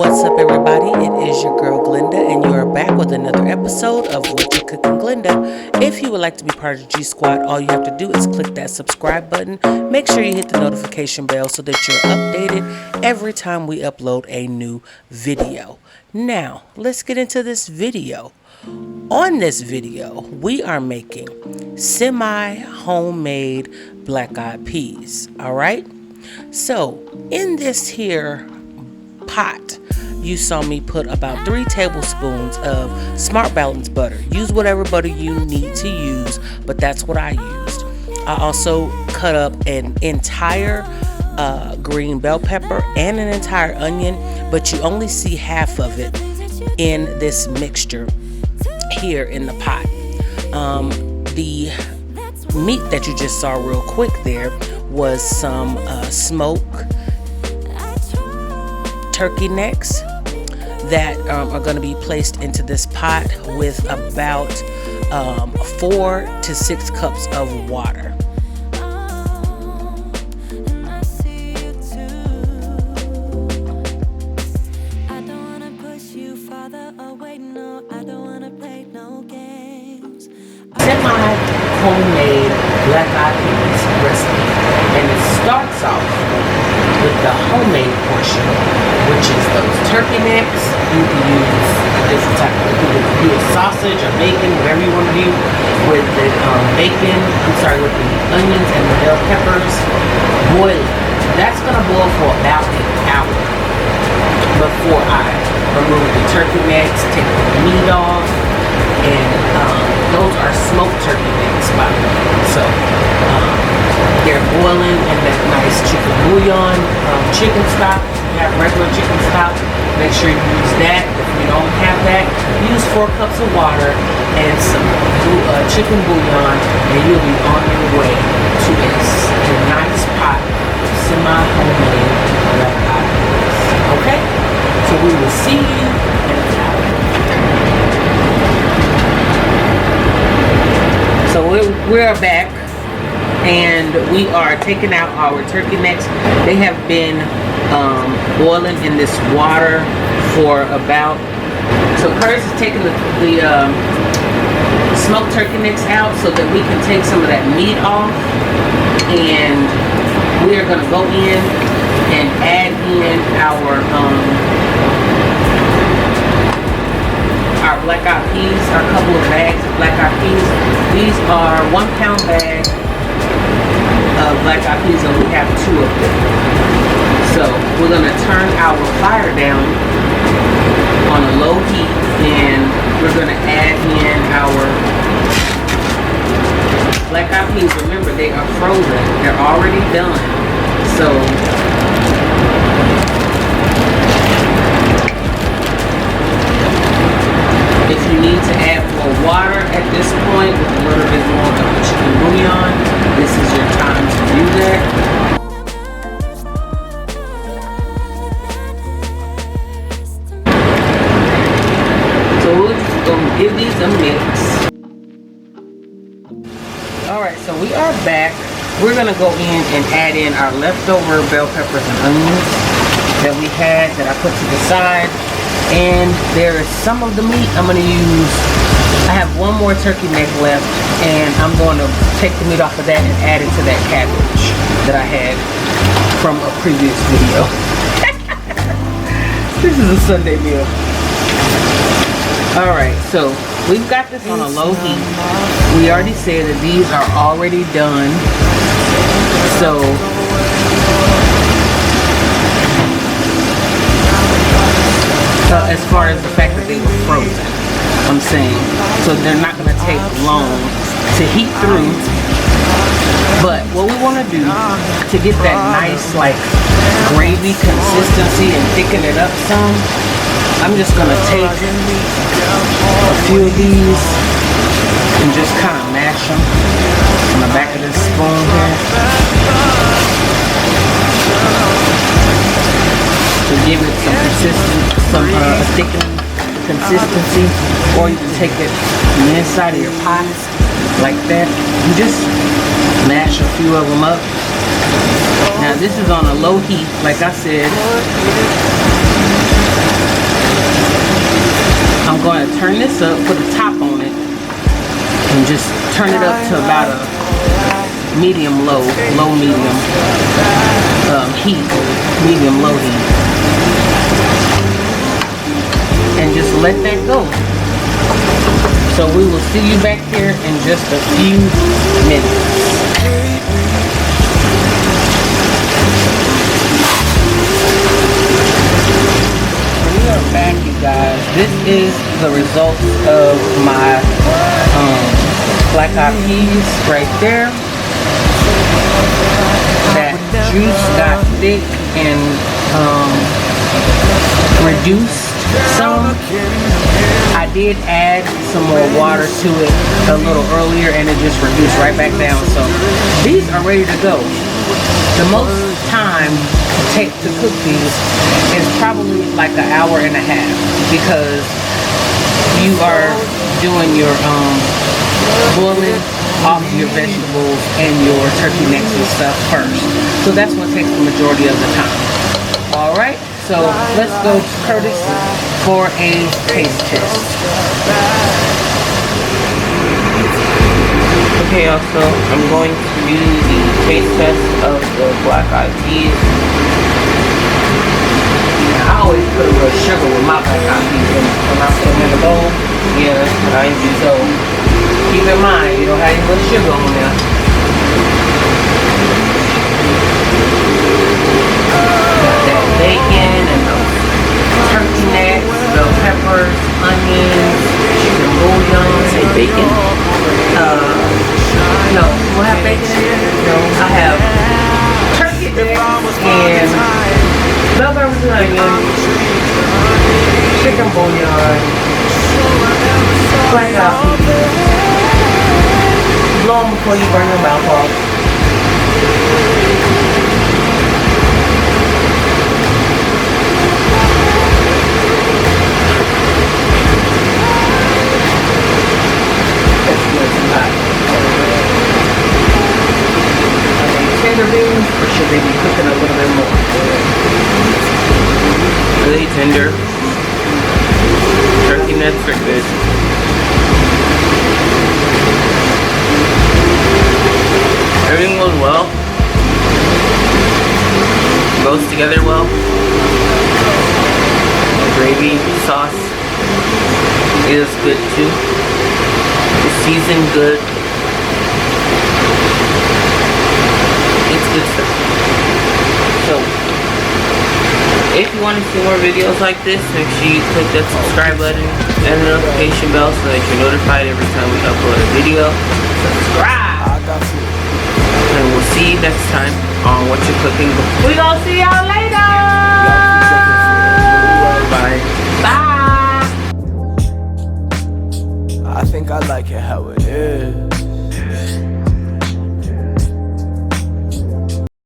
What's up, everybody? It is your girl Glenda, and you are back with another episode of Whatcha Cookin Glenda. If you would like to be part of G Squad, all you have to do is click that subscribe button. Make sure you hit the notification bell so that you're updated every time we upload a new video. Now, let's get into this video. On this video, we are making semi-homemade black-eyed peas, all right? So, in this here pot, you saw me put about 3 tablespoons of Smart Balance butter. Use whatever butter you need to use, but that's what I used. I also cut up an entire green bell pepper and an entire onion, but you only see half of it in this mixture here in the pot. The meat that you just saw real quick there was some smoked turkey necks that are going to be placed into this pot with about 4 to 6 cups of water. Semi-homemade black-eyed peas recipe, and it starts off with the homemade portion, which is those turkey necks. You can use different type of, you can use sausage or bacon, whatever you want to do with the with the onions and the bell peppers. Boil it. That's gonna boil for about an hour before I remove the turkey necks, take the meat off, and those are smoked turkey necks, by the way. So they're boiling in that nice chicken bouillon, chicken stock. If you have regular chicken stock, make sure you use that. If you don't have that, use 4 cups of water and some chicken bouillon, and you'll be on your way to a nice pot of semi-homemade black-eyed peas. Okay? So we will see you in an hour. So we're back, and we are taking out our turkey necks. They have been boiling in this water for about, so Curtis is taking the smoked turkey necks out so that we can take some of that meat off, and we are going to go in and add in our black-eyed peas, our couple of bags of black-eyed peas. These are 1 pound bag of black-eyed peas, and we have 2 of them. So we're going to turn our fire down on a low heat, and we're going to add in our black-eyed peas. Remember, they are frozen. They're already done. So if you need to add more water at this point with a little bit more of the chicken bouillon, this is your time to do that. So we're just going to give these a mix. Alright, so we are back. We're going to go in and add in our leftover bell peppers and onions that we had, that I put to the side. And there is some of the meat I'm going to use. I have 1 more turkey neck left, and I'm going to take the meat off of that and add it to that cabbage that I had from a previous video. This is a Sunday meal. Alright, so we've got this on a low heat. We already said that these are already done. So as far as the fact that they were frozen, I'm saying, so they're not going to take long to heat through. But what we want to do to get that nice like gravy consistency and thicken it up some, I'm just going to take a few of these and just kind of mash them on the back of this spoon here to give it some thickening consistency. Or you can take it from the inside of your pot like that and just mash a few of them up. Now this is on a low heat, like I said. turn this up, put a top on it, and just turn it up to about a medium low, low medium heat, medium low heat, and just let that go. So we will see you back here in just a few minutes. We are back, you guys. This is the result of my black eyed peas right there. That juice got thick and reduced some. I did add some more water to it a little earlier and it just reduced right back down. So these are ready to go. The most time to take to cook these is probably like an hour and a half, because you are doing your boiling off your vegetables and your turkey necks and stuff first. So that's what takes the majority of the time. Alright, so let's go to Curtis for a taste test. Okay, also, I'm going to do the taste test of the black eyed peas. I always put a little sugar with my black eyed peas when I put them in the bowl. Yeah, that's what I do. So keep in mind, you don't have any little sugar on there. Got that bacon and those turkey necks, bell peppers, onions, chicken bouillon. Say bacon? No, we'll have bacon in it. No, I have turkey necks and bell peppers and onions, chicken bouillon, black eyed peas. Blow them before you burn your mouth off. That's good tonight. Tender beans, or should they be cooking a little bit more? Really tender. Turkey necks are good. Everything goes well. Goes together well. The gravy sauce is good too. The seasoned good. It's good stuff. So, if you want to see more videos like this, make sure you click that subscribe button and the notification bell so that you're notified every time we upload a video. Subscribe! And we'll see you next time on Whatcha Cookin Glenda. We gonna see y'all later! Bye. Bye! I think I like it how it is.